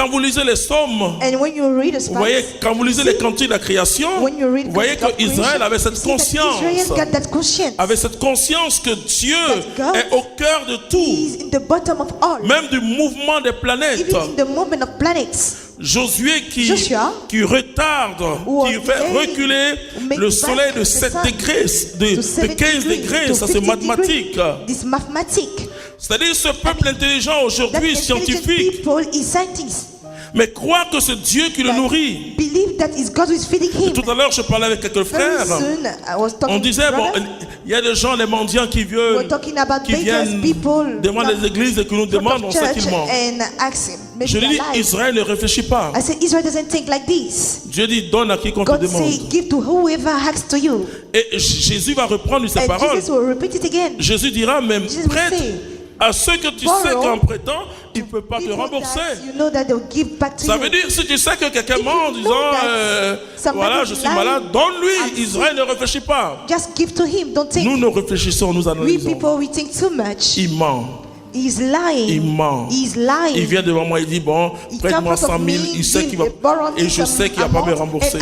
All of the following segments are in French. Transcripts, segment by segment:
quand vous lisez les psaumes, And when you read the vous voyez, quand vous lisez les cantiques de la création, vous voyez qu'Israël avait cette conscience. Avait cette conscience que Dieu est au cœur de tout, même du mouvement des planètes. Josué qui retarde, qui fait reculer le soleil de 7 degrés, de 15 degrés, ça c'est mathématique. C'est-à-dire ce peuple intelligent aujourd'hui, scientifique, mais croit que c'est Dieu qui le nourrit. Et tout à l'heure, je parlais avec quelques frères. On disait, bon, il y a des gens, les mendiants qui viennent devant les églises et qui nous demandent, on sait qu'ils mentent. Je lui dis, Israël ne réfléchit pas. Dieu dit, donne à quiconque te demande. Et Jésus va reprendre ces paroles. Jésus dira, même prête à ceux que tu sais qu'en prêtant, il ne peut pas te rembourser. Ça veut dire, si tu sais que quelqu'un ment en disant, voilà, je suis malade, donne-lui. Israël ne réfléchit pas. Nous ne réfléchissons, nous analysons. Il ment. Il ment. Il vient devant moi, il dit, bon, prête-moi 100 000, il sait qu'il va, et je sais qu'il ne va pas me rembourser.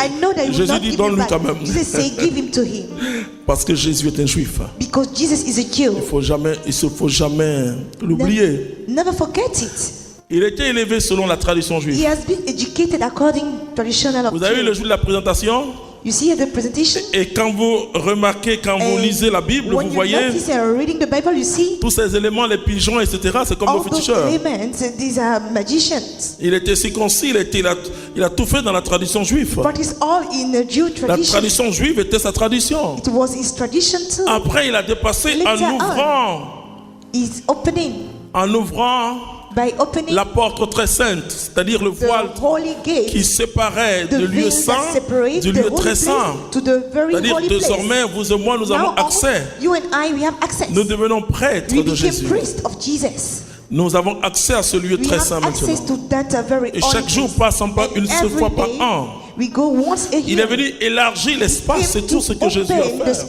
Jésus dit, donne-lui quand même. Parce que Jésus est un juif. Il ne faut jamais l'oublier. Il était élevé selon la tradition juive. Vous avez vu le jour de la présentation? Et quand vous remarquez, quand vous lisez la Bible, vous voyez tous ces éléments, les pigeons, etc. C'est comme vos féticheurs. Il était circoncis, il a tout fait dans la tradition juive. La tradition juive était sa tradition. Après, il a dépassé en ouvrant la porte très sainte, c'est-à-dire le voile qui séparait le lieu saint du lieu très saint. C'est-à-dire désormais, vous et moi, nous avons accès. Nous devenons prêtres de Jésus. Nous avons accès à ce lieu très saint maintenant. Et chaque jour, passant pas une seule fois par an, il est venu élargir l'espace, c'est tout ce que Jésus a fait.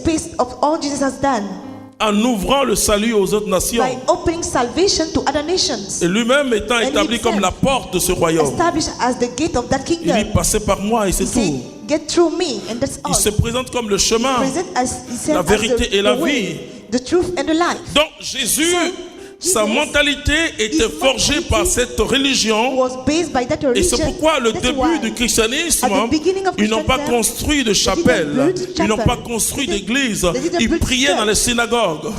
En ouvrant le salut aux autres nations. Et lui-même étant établi comme la porte de ce royaume. Il dit, passez par moi et c'est tout. Il se présente comme le chemin, la vérité et la vie. Donc Jésus, sa mentalité était forgée par cette religion. Et c'est pourquoi le début du christianisme, ils n'ont pas construit de chapelle, ils n'ont pas construit d'église, ils priaient dans les synagogues.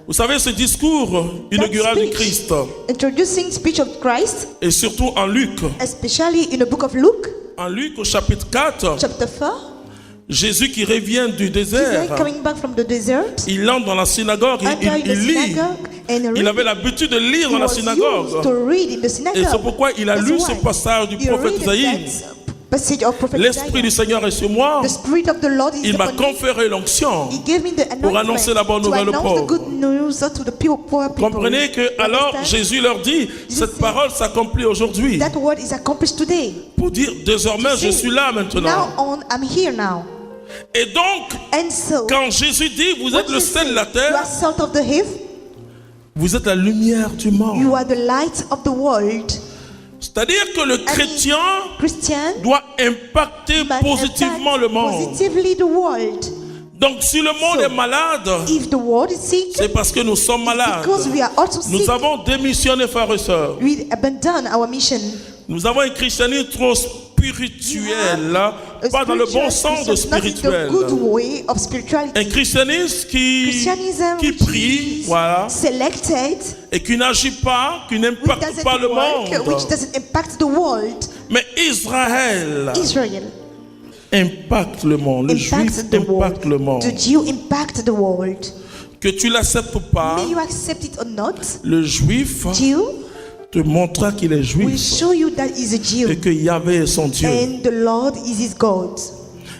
Vous savez ce discours inaugural du Christ, et surtout en Luc, en Luc au chapitre 4, Jésus qui revient du désert, il entre dans la synagogue, il lit. Il avait l'habitude de lire dans la synagogue. Et c'est pourquoi il a lu ce passage du prophète Isaïe. L'Esprit du Seigneur est sur moi. Il m'a conféré l'onction pour annoncer la bonne nouvelle aux pauvres. Comprenez que alors Jésus leur dit, cette parole s'accomplit aujourd'hui. Pour dire, désormais je suis là maintenant. Et donc, quand Jésus dit, vous êtes le sel de la terre, vous êtes la lumière du monde. C'est-à-dire que le chrétien doit impacter positivement le monde. Donc si le monde est malade, c'est parce que nous sommes malades. Nous avons démissionné, frères et sœurs. Nous avons un christianisme trop spirituel, pas dans le bon sens de spirituel. Un christianisme qui prie, voilà, et qui n'agit pas, qui n'impacte pas le monde. Mais Israël impacte le monde. Le juif impacte le monde. Que tu l'acceptes ou pas, le juif te montrera qu'il est juif et que Yahvé est son Dieu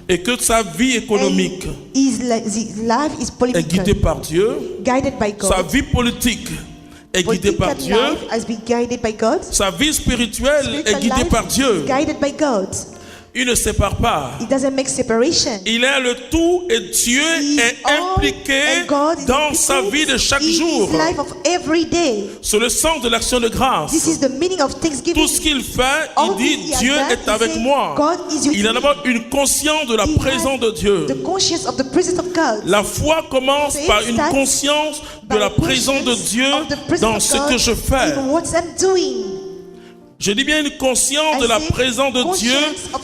et que sa vie économique est guidée par Dieu, sa vie politique est guidée par Dieu, sa vie spirituelle est guidée par Dieu. Il ne sépare pas. It doesn't make separation. Il est le tout et Dieu est impliqué dans sa vie de chaque jour. Life of every day. C'est le sens de l'action de grâce. This is the meaning of thanksgiving. Tout ce qu'il fait, il dit Dieu est avec moi. Il a d'abord une conscience de la présence de Dieu. The conscience of the presence of God. La foi commence par une conscience de la présence de Dieu dans ce que je fais. Je dis bien une conscience de la présence de Dieu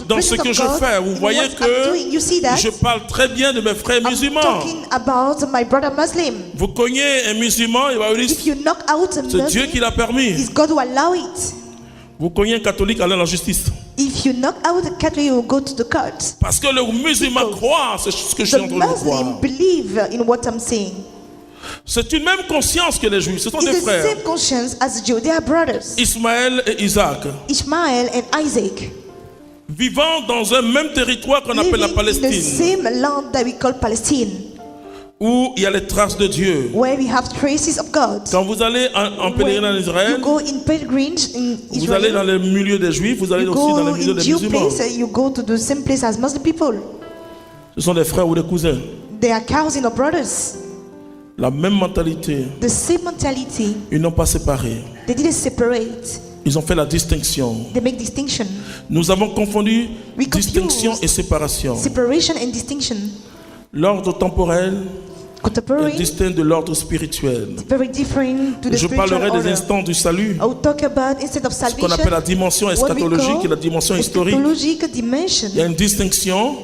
dans ce que je fais. Vous voyez que je parle très bien de mes frères musulmans. Vous cognez un musulman, il va vous dire c'est Dieu qui l'a permis. Vous cognez un catholique, allez à la justice. If you knock out a Catholic, you will go to the court. Parce que le musulman croit, c'est ce que je suis en train de croire. The Muslim believe in what I'm saying. C'est une même conscience que les Juifs. Ce sont des frères. It's the same conscience as Jews. They are brothers. Ismaël et Isaac. Ishmael and Isaac. Vivant dans un même territoire qu'on appelle la Palestine. In the same land that we call Palestine. Où il y a les traces de Dieu. Where we have traces of God. Quand vous allez en pèlerinage en Israël, you go in pilgrimage in Israel, vous allez dans le milieu des Juifs, vous allez aussi dans le milieu des musulmans. You go to the same place as Muslim people. Ce sont des frères ou des cousins. They are cousins or brothers. La même mentalité. The same mentality. Ils n'ont pas séparé. They didn't separate. Ils ont fait la distinction. They make distinction. Nous avons confondu distinction et séparation. Separation and distinction. L'ordre temporel est distinct de l'ordre spirituel. Je parlerai des instants du salut, ce qu'on appelle la dimension eschatologique et la dimension historique. Il y a une distinction,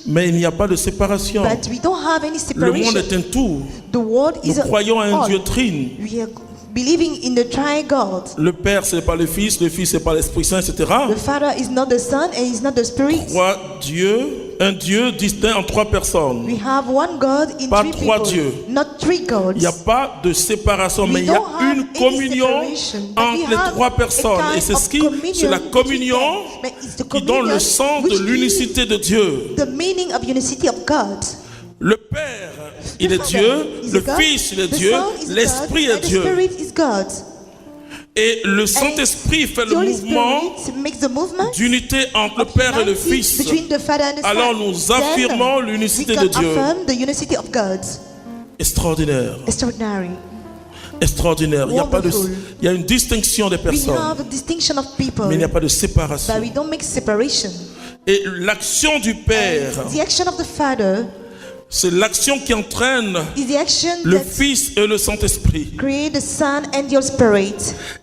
mais il n'y a pas de séparation. Le monde est un tout. Nous croyons à un Dieu trine. Believing in the triune. Le Père, ce n'est pas le Fils c'est pas l'Esprit Saint, etc. The Father is not the Son and is not the Spirit. Croit Dieu, un Dieu distinct en trois personnes. We have one God in pas three trois people, dieux. Not three gods. Il n'y a pas de séparation, mais il y a une communion entre les trois personnes. Et c'est la communion qui donne le sens de l'unicité de Dieu. The meaning of unity of God. Le Père, il est Dieu, le Fils, il est Dieu, l'Esprit est Dieu. Et le Saint-Esprit fait le mouvement d'unité entre le Père et le Fils. Alors nous affirmons l'unicité de Dieu. Extraordinaire. Extraordinaire. Il y a une distinction des personnes, mais il n'y a pas de séparation. Et l'action du Père, c'est l'action qui entraîne le Fils et le Saint-Esprit.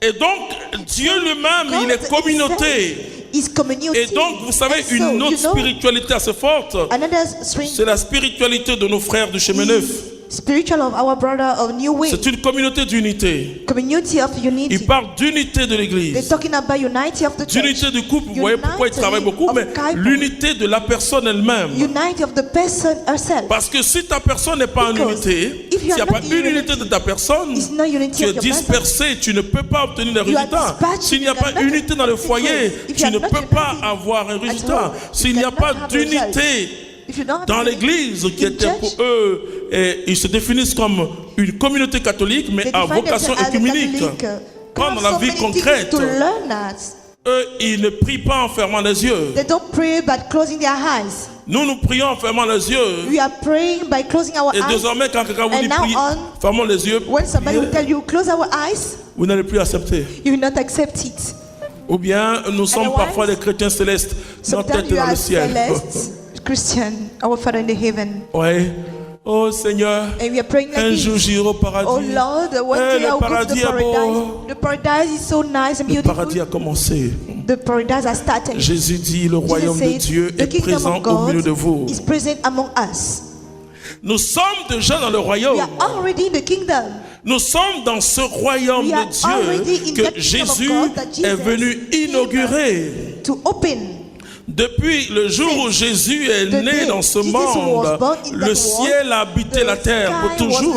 Et donc, Dieu lui-même, il est communauté. Et donc, vous savez, une autre spiritualité assez forte, c'est la spiritualité de nos frères du chemin neuf. C'est une communauté d'unité. Ils parlent d'unité de l'Église. D'unité du couple. Vous voyez pourquoi ils travaillent beaucoup, mais l'unité de la personne elle-même. Parce que si ta personne n'est pas en unité, s'il n'y a pas une unité de ta personne, tu es dispersé, tu ne peux pas obtenir des résultats. S'il n'y a pas unité dans le foyer, tu ne peux pas avoir un résultat. S'il n'y a pas d'unité dans l'église qui était pour eux, et ils se définissent comme une communauté catholique, mais à vocation œcuménique. Comme dans la vie concrète, eux, ils ne prient pas en fermant les yeux. Nous prions en fermant les yeux. Et désormais, quand quelqu'un vous dit priez, fermons les yeux, vous n'allez plus accepter. Ou bien, nous sommes parfois des chrétiens célestes, notre tête est dans le ciel. Christian, our Father in the heaven. Ouais. Oh Seigneur, un jour j'irai au paradis. Oh Lord, one day I will go to the paradise. The paradise is so nice and beautiful. Le paradis a commencé. The paradise has started. Jésus dit, le royaume de Dieu est présent au milieu de vous. Is present among us. Nous sommes déjà dans le royaume. We are already in the kingdom. Nous sommes dans ce royaume de Dieu que Jésus est venu inaugurer. To open. Depuis le jour où Jésus est né dans ce monde, le ciel a habité la terre pour toujours.